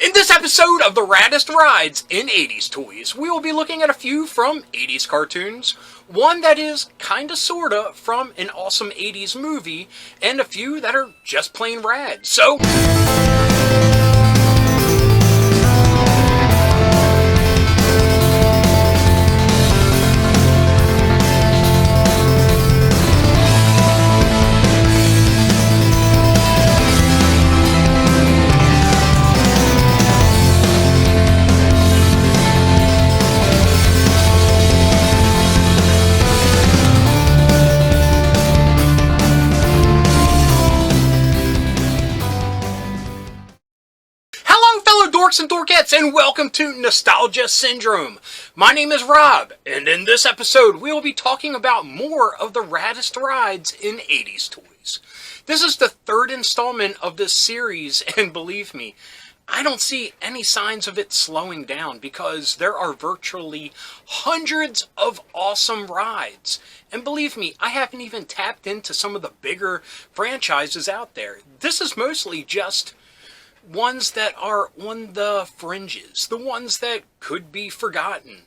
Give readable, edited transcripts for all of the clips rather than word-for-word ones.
In this episode of the Raddest Rides in 80s Toys, we will be looking at a few from 80s cartoons, one that is kinda sorta from an awesome 80s movie, and a few that are just plain rad. So, dorks and dorkettes, and welcome to Nostalgia Syndrome. My name is Rob, and in this episode we will be talking about more of the Raddest Rides in 80s Toys. This is the third installment of this series, and believe me, I don't see any signs of it slowing down because there are virtually hundreds of awesome rides. And believe me, I haven't even tapped into some of the bigger franchises out there. This is mostly just ones that are on the fringes, the ones that could be forgotten,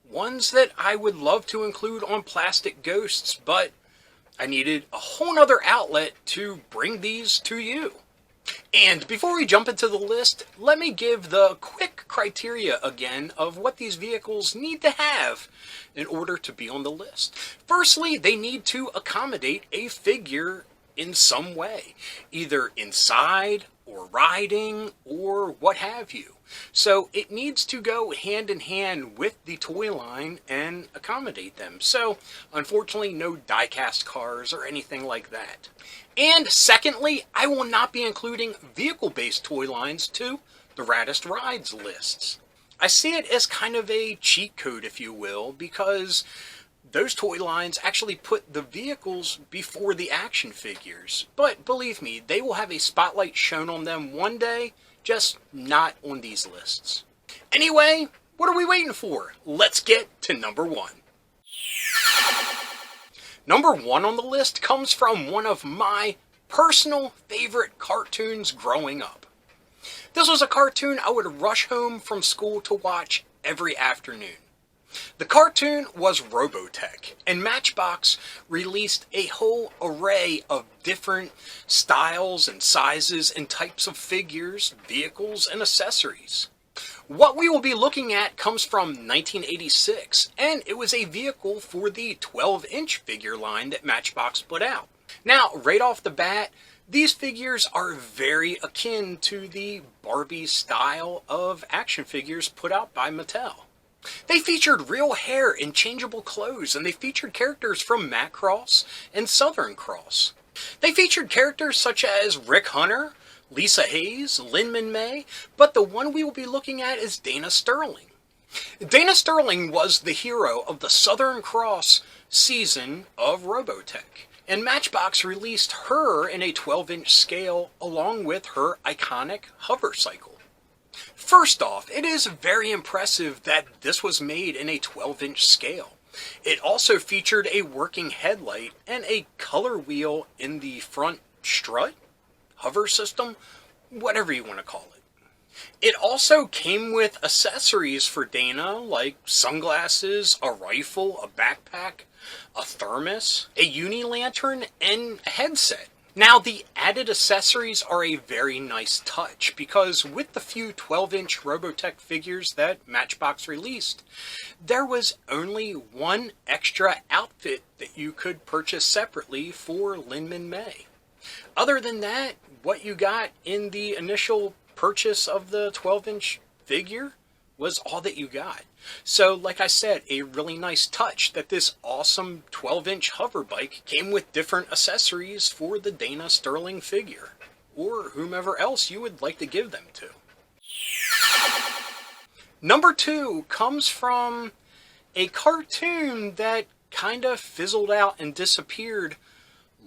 ones that I would love to include on Plastic Ghosts, but I needed a whole nother outlet to bring these to you. And before we jump into the list, let me give the quick criteria again of what these vehicles need to have in order to be on the list. Firstly, they need to accommodate a figure in some way, either inside or riding or what have you. So it needs to go hand in hand with the toy line and accommodate them. So unfortunately, no die-cast cars or anything like that. And secondly, I will not be including vehicle-based toy lines to the Raddest Rides lists. I see it as kind of a cheat code, if you will, because those toy lines actually put the vehicles before the action figures. But believe me, they will have a spotlight shown on them one day, just not on these lists. Anyway, what are we waiting for? Let's get to number one. Number one on the list comes from one of my personal favorite cartoons growing up. This was a cartoon I would rush home from school to watch every afternoon. The cartoon was Robotech, and Matchbox released a whole array of different styles and sizes and types of figures, vehicles, and accessories. What we will be looking at comes from 1986, and it was a vehicle for the 12-inch figure line that Matchbox put out. Now, right off the bat, these figures are very akin to the Barbie style of action figures put out by Mattel. They featured real hair and changeable clothes, and they featured characters from Macross and Southern Cross. They featured characters such as Rick Hunter, Lisa Hayes, Lin-Man May, but the one we will be looking at is Dana Sterling. Dana Sterling was the hero of the Southern Cross season of Robotech, and Matchbox released her in a 12-inch scale along with her iconic hover cycle. First off, it is very impressive that this was made in a 12-inch scale. It also featured a working headlight and a color wheel in the front strut, hover system, whatever you want to call it. It also came with accessories for Dana like sunglasses, a rifle, a backpack, a thermos, a uni-lantern, and a headset. Now, the added accessories are a very nice touch because with the few 12-inch Robotech figures that Matchbox released, there was only one extra outfit that you could purchase separately for Lin-Man May. Other than that, what you got in the initial purchase of the 12-inch figure was all that you got. So, like I said, a really nice touch that this awesome 12-inch hover bike came with different accessories for the Dana Sterling figure, or whomever else you would like to give them to. Number two comes from a cartoon that kinda fizzled out and disappeared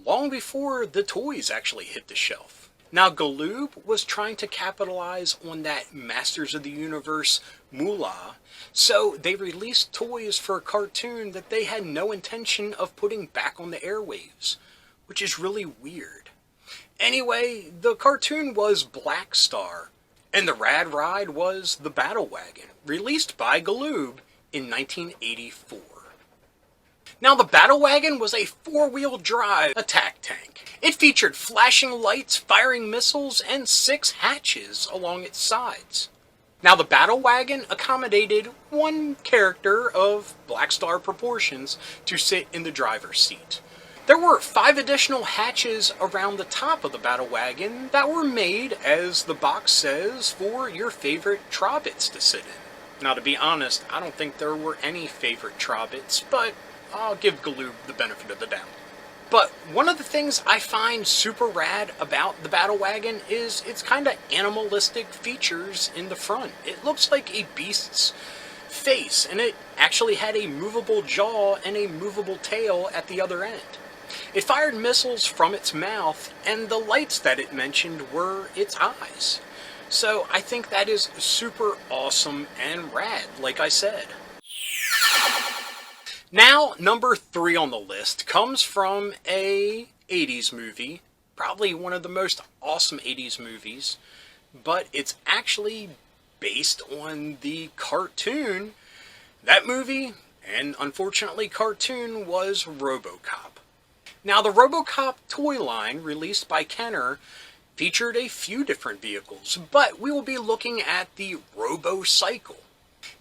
long before the toys actually hit the shelf. Now, Galoob was trying to capitalize on that Masters of the Universe moolah, so they released toys for a cartoon that they had no intention of putting back on the airwaves, which is really weird. Anyway, the cartoon was Blackstar, And the rad ride was the Battle Wagon, released by Galoob in 1984. Now, the Battle Wagon was a four-wheel drive attack tank. It featured flashing lights, firing missiles, and 6 hatches along its sides. Now, the Battle Wagon accommodated one character of Blackstar proportions to sit in the driver's seat. There were 5 additional hatches around the top of the Battle Wagon that were made, as the box says, for your favorite Trobbits to sit in. Now, to be honest, I don't think there were any favorite Trobbits, but I'll give Galoob the benefit of the doubt. But one of the things I find super rad about the Battle Wagon is its kind of animalistic features in the front. It looks like a beast's face, and it actually had a movable jaw and a movable tail at the other end. It fired missiles from its mouth, and the lights that it mentioned were its eyes. So I think that is super awesome and rad, like I said. Now, number 3 on the list comes from a 80s movie, probably one of the most awesome 80s movies, but it's actually based on the cartoon. That movie, and unfortunately cartoon, was Robocop. Now, the Robocop toy line, released by Kenner, featured a few different vehicles, but we will be looking at the Robocycle.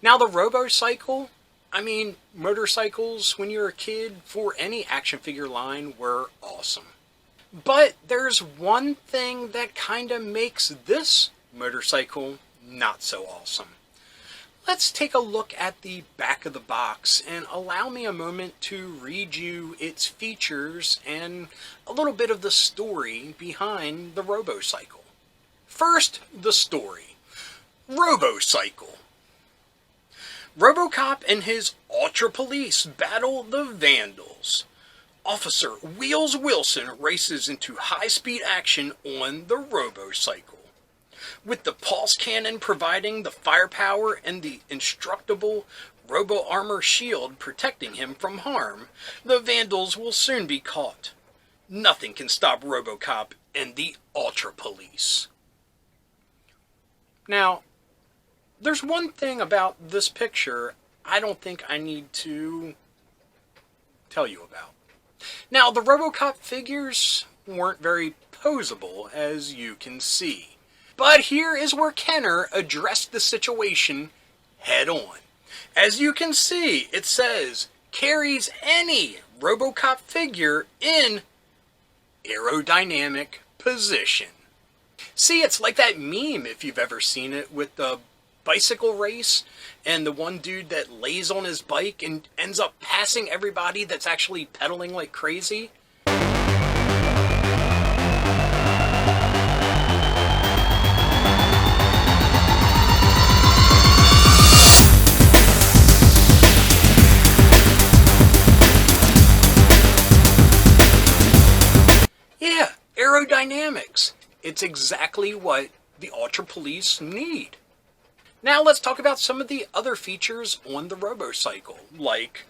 Now, the Robocycle, I mean, motorcycles when you're a kid for any action figure line were awesome. But there's one thing that kind of makes this motorcycle not so awesome. Let's take a look at the back of the box and allow me a moment to read you its features and a little bit of the story behind the Robocycle. First, the story. Robocycle. Robocop and his Ultra Police battle the Vandals. Officer Wheels Wilson races into high-speed action on the Robocycle. With the pulse cannon providing the firepower and the indestructible Robo-Armor shield protecting him from harm, the Vandals will soon be caught. Nothing can stop Robocop and the Ultra Police. Now, there's one thing about this picture I don't think I need to tell you about. Now, the Robocop figures weren't very posable, as you can see. But here is where Kenner addressed the situation head on. As you can see, it says, carries any Robocop figure in aerodynamic position. See, it's like that meme, if you've ever seen it, with the bicycle race and the one dude that lays on his bike and ends up passing everybody that's actually pedaling like crazy. Yeah, aerodynamics. It's exactly what the Ultra Police need. Now let's talk about some of the other features on the Robocycle, like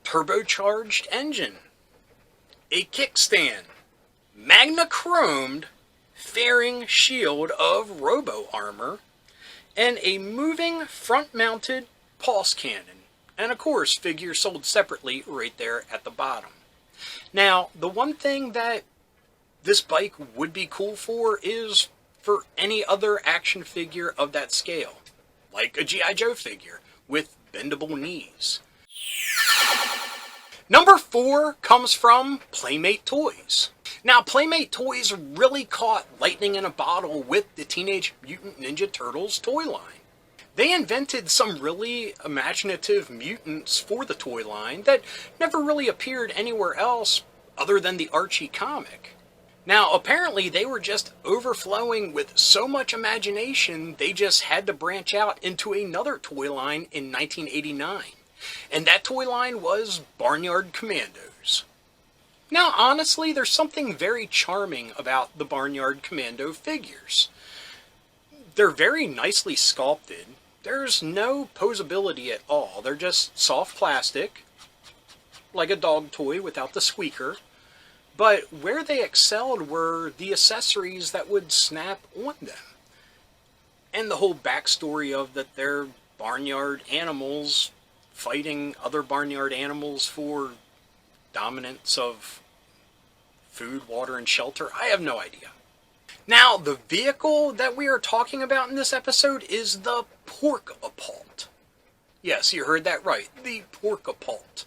turbocharged engine, a kickstand, magna-chromed fairing shield of Robo-Armor, and a moving front-mounted pulse cannon. And of course, figures sold separately right there at the bottom. Now, the one thing that this bike would be cool for is for any other action figure of that scale, like a G.I. Joe figure with bendable knees. Number 4 comes from Playmate Toys. Now, Playmate Toys really caught lightning in a bottle with the Teenage Mutant Ninja Turtles toy line. They invented some really imaginative mutants for the toy line that never really appeared anywhere else other than the Archie comic. Now, apparently they were just overflowing with so much imagination, they just had to branch out into another toy line in 1989. And that toy line was Barnyard Commandos. Now, honestly, there's something very charming about the Barnyard Commando figures. They're very nicely sculpted. There's no posability at all. They're just soft plastic, like a dog toy without the squeaker. But where they excelled were the accessories that would snap on them. and the whole backstory of that they're barnyard animals fighting other barnyard animals for dominance of food, water, and shelter. I have no idea. Now, the vehicle that we are talking about in this episode is the Pork-a-Pault. Yes, you heard that right, the Pork-a-Pault.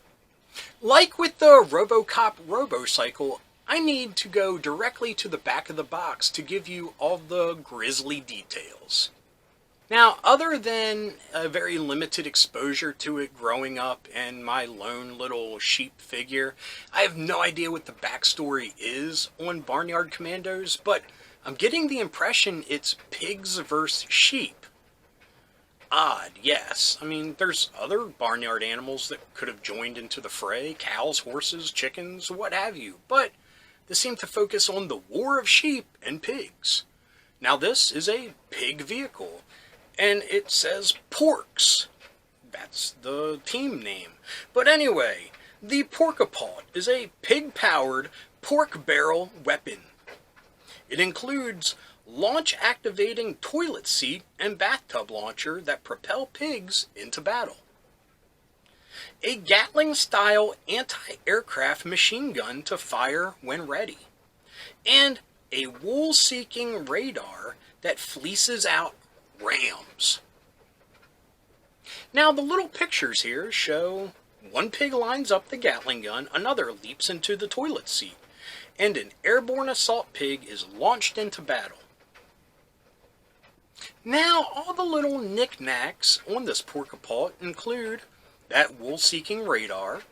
Like with the Robocop Robocycle, I need to go directly to the back of the box to give you all the grisly details. Now, other than a very limited exposure to it growing up and my lone little sheep figure, I have no idea what the backstory is on Barnyard Commandos, but I'm getting the impression it's pigs versus sheep. Odd, yes. I mean, there's other barnyard animals that could have joined into the fray, cows, horses, chickens, what have you, but they seem to focus on the war of sheep and pigs. Now, this is a pig vehicle, and it says Porks. That's the team name. But anyway, the Pork-a-Pault is a pig-powered pork barrel weapon. It includes launch-activating toilet seat and bathtub launcher that propel pigs into battle. A Gatling-style anti-aircraft machine gun to fire when ready. And a wool-seeking radar that fleeces out rams. Now, the little pictures here show one pig lines up the Gatling gun, another leaps into the toilet seat, and an airborne assault pig is launched into battle. Now, all the little knickknacks on this Pork-a-Pault include that wool-seeking radar,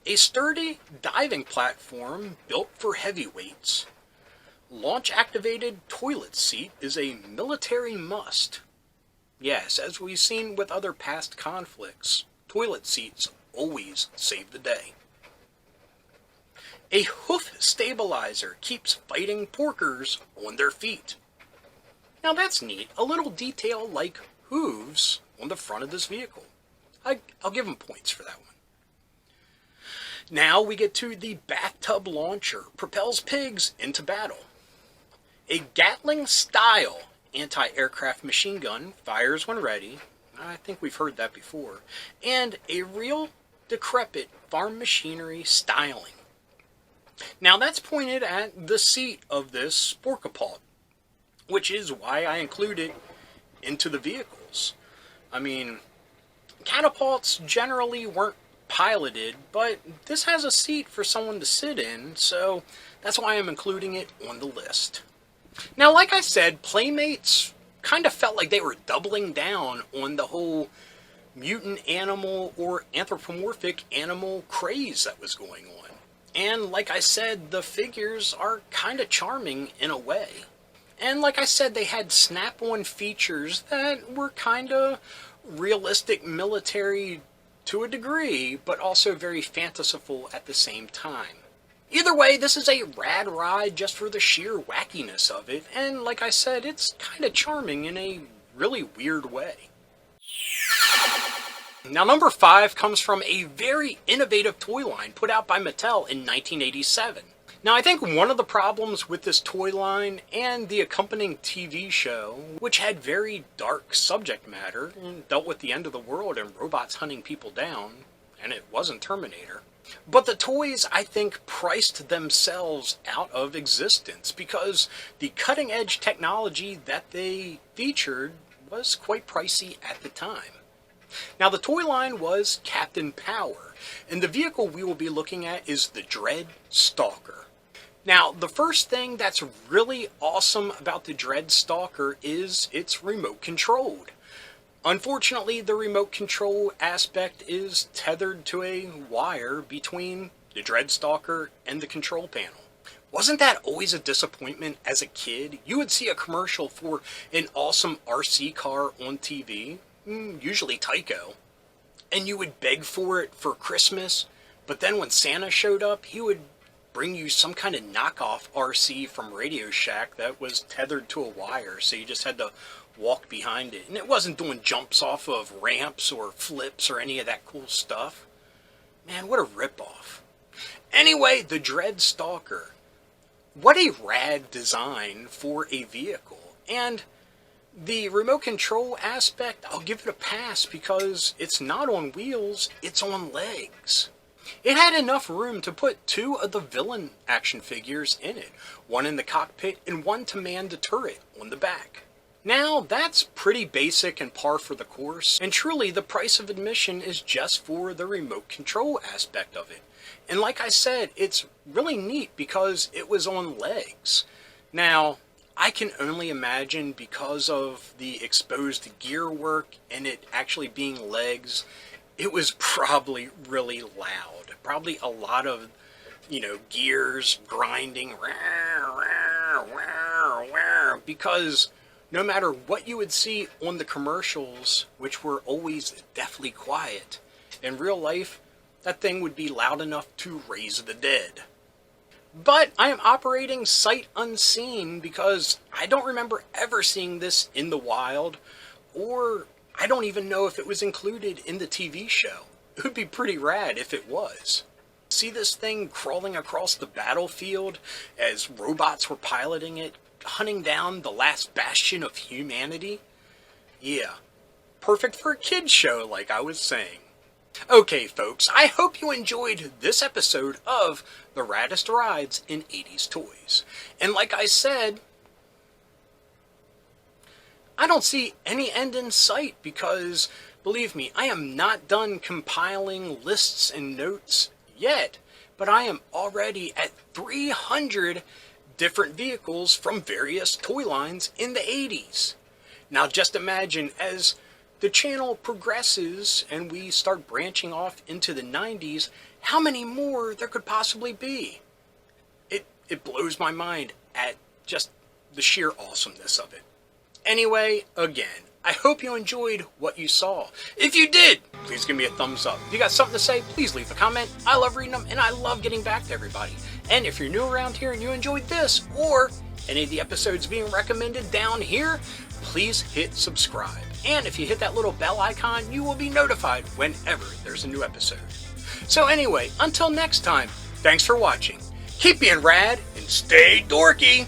a sturdy diving platform built for heavyweights. Launch-activated toilet seat is a military must. Yes, as we've seen with other past conflicts, toilet seats always save the day. A hoof stabilizer keeps fighting porkers on their feet. Now that's neat, a little detail like hooves on the front of this vehicle. I'll give them points for that one. Now we get to the bathtub launcher, propels pigs into battle. A Gatling-style anti-aircraft machine gun fires when ready. I think we've heard that before. And a real decrepit farm machinery styling. Now that's pointed at the seat of this Pork-a-Pault, which is why I include it into the vehicles. I mean, catapults generally weren't piloted, but this has a seat for someone to sit in, so that's why I'm including it on the list. Now, like I said, Playmates kind of felt like they were doubling down on the whole mutant animal or anthropomorphic animal craze that was going on. And like I said, the figures are kind of charming in a way. And like I said, they had snap-on features that were kind of realistic military to a degree, but also very fanciful at the same time. Either way, this is a rad ride just for the sheer wackiness of it, and like I said, it's kind of charming in a really weird way. Now, number 5 comes from a very innovative toy line put out by Mattel in 1987. Now, I think one of the problems with this toy line and the accompanying TV show, which had very dark subject matter and dealt with the end of the world and robots hunting people down, and it wasn't Terminator, but the toys, I think, priced themselves out of existence because the cutting-edge technology that they featured was quite pricey at the time. Now, the toy line was Captain Power, and the vehicle we will be looking at is the Dread Stalker. Now, the first thing that's really awesome about the Dread Stalker is it's remote controlled. Unfortunately, the remote control aspect is tethered to a wire between the Dread Stalker and the control panel. Wasn't that always a disappointment as a kid? You would see a commercial for an awesome RC car on TV, usually Tyco, and you would beg for it for Christmas, but then when Santa showed up, he would bring you some kind of knockoff RC from Radio Shack that was tethered to a wire, so you just had to walk behind it. And it wasn't doing jumps off of ramps or flips or any of that cool stuff. Man, what a ripoff. Anyway, the Dread Stalker. What a rad design for a vehicle. And The remote control aspect, I'll give it a pass because it's not on wheels, it's on legs. It had enough room to put 2 of the villain action figures in it, one in the cockpit and one to man the turret on the back. Now, that's pretty basic and par for the course, and truly the price of admission is just for the remote control aspect of it. And like I said, it's really neat because it was on legs. Now, I can only imagine because of the exposed gear work and it actually being legs, it was probably really loud. Probably a lot of, gears grinding, because no matter what you would see on the commercials, which were always deathly quiet, in real life, that thing would be loud enough to raise the dead. But I am operating sight unseen because I don't remember ever seeing this in the wild, or I don't even know if it was included in the TV show. It would be pretty rad if it was. See this thing crawling across the battlefield as robots were piloting it, hunting down the last bastion of humanity? Yeah, perfect for a kid's show like I was saying. Okay folks, I hope you enjoyed this episode of the Raddest Rides in 80s Toys. And like I said, I don't see any end in sight because, believe me, I am not done compiling lists and notes yet, but I am already at 300 different vehicles from various toy lines in the 80s. Now just imagine, as the channel progresses and we start branching off into the 90s, how many more there could possibly be. It blows my mind at just the sheer awesomeness of it. Anyway, again, I hope you enjoyed what you saw. If you did, please give me a thumbs up. If you got something to say, please leave a comment. I love reading them and I love getting back to everybody. And if you're new around here and you enjoyed this or any of the episodes being recommended down here, please hit subscribe. And if you hit that little bell icon, you will be notified whenever there's a new episode. So anyway, until next time, thanks for watching. Keep being rad and stay dorky.